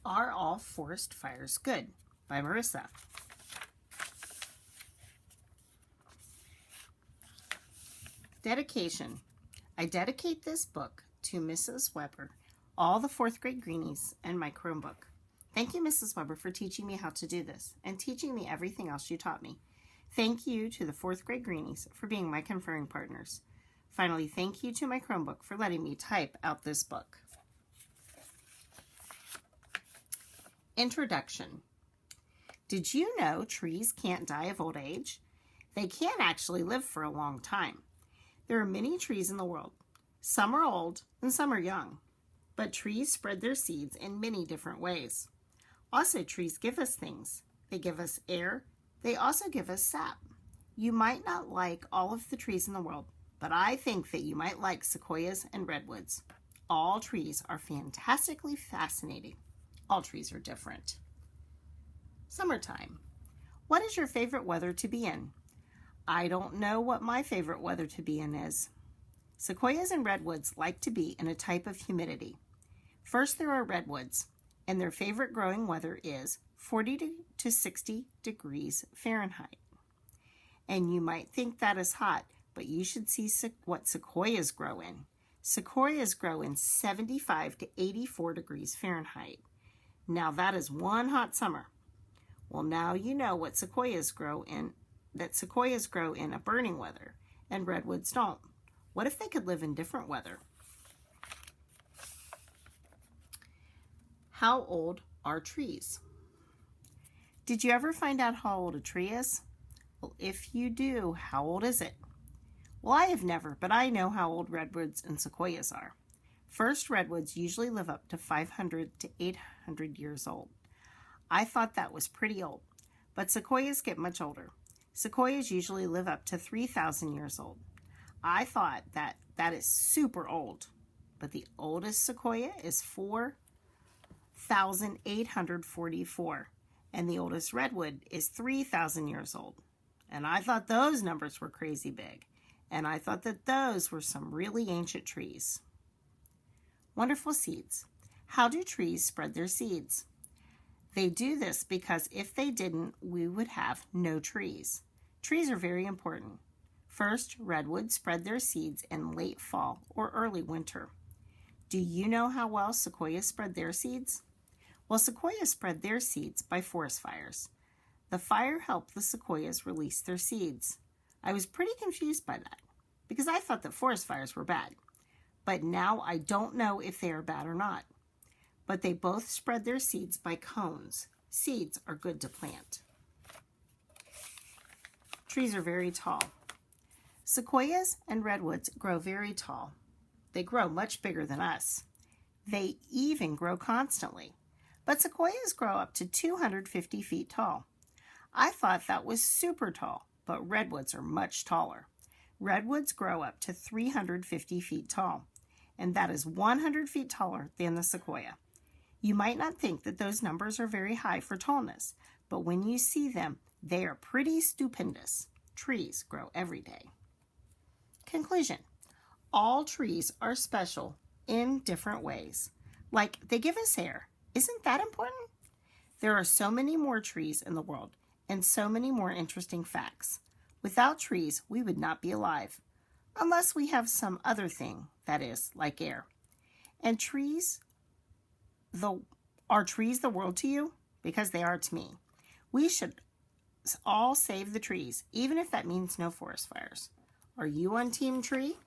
Are All Forest Fires Good? By Marissa. Dedication. I dedicate this book to Mrs. Weber, all the 4th grade greenies, and my Chromebook. Thank you, Mrs. Weber, for teaching me how to do this and teaching me everything else you taught me. Thank you to the 4th grade greenies for being my conferring partners. Finally, thank you to my Chromebook for letting me type out this book. Introduction. Did you know trees can't die of old age? They can actually live for a long time. There are many trees in the world. Some are old and some are young. But trees spread their seeds in many different ways. Also, trees give us things. They give us air. They also give us sap. You might not like all of the trees in the world, but I think that you might like sequoias and redwoods. All trees are fantastically fascinating. All trees are different. Summertime. What is your favorite weather to be in? I don't know what my favorite weather to be in is. Sequoias and redwoods like to be in a type of humidity. First, there are redwoods, and their favorite growing weather is 40 to 60 degrees Fahrenheit. And you might think that is hot, but you should see what sequoias grow in. Sequoias grow in 75 to 84 degrees Fahrenheit. Now that is one hot summer. Well, now you know what sequoias grow in, that sequoias grow in a burning weather, and redwoods don't. What if they could live in different weather? How old are trees? Did you ever find out how old a tree is? Well, if you do, how old is it? Well, I have never, but I know how old redwoods and sequoias are. First, redwoods usually live up to 500 to 800 years old. I thought that was pretty old, but sequoias get much older. Sequoias usually live up to 3,000 years old. I thought that is super old, but the oldest sequoia is 4,844, and the oldest redwood is 3,000 years old. And I thought those numbers were crazy big, and I thought that those were some really ancient trees. Wonderful seeds. How do trees spread their seeds? They do this because if they didn't, we would have no trees. Trees are very important. First, redwoods spread their seeds in late fall or early winter. Do you know how well sequoias spread their seeds? Well, sequoias spread their seeds by forest fires. The fire helped the sequoias release their seeds. I was pretty confused by that because I thought that forest fires were bad. But now I don't know if they are bad or not. But they both spread their seeds by cones. Seeds are good to plant. Trees are very tall. Sequoias and redwoods grow very tall. They grow much bigger than us. They even grow constantly. But sequoias grow up to 250 feet tall. I thought that was super tall, but redwoods are much taller. Redwoods grow up to 350 feet tall, and that is 100 feet taller than the sequoia. You might not think that those numbers are very high for tallness, but when you see them, they are pretty stupendous. Trees grow every day. Conclusion. All trees are special in different ways. Like they give us air. Isn't that important? There are so many more trees in the world and so many more interesting facts. Without trees, we would not be alive, unless we have some other thing, that is, like air. And are trees the world to you? Because they are to me. We should all save the trees, even if that means no forest fires. Are you on Team Tree?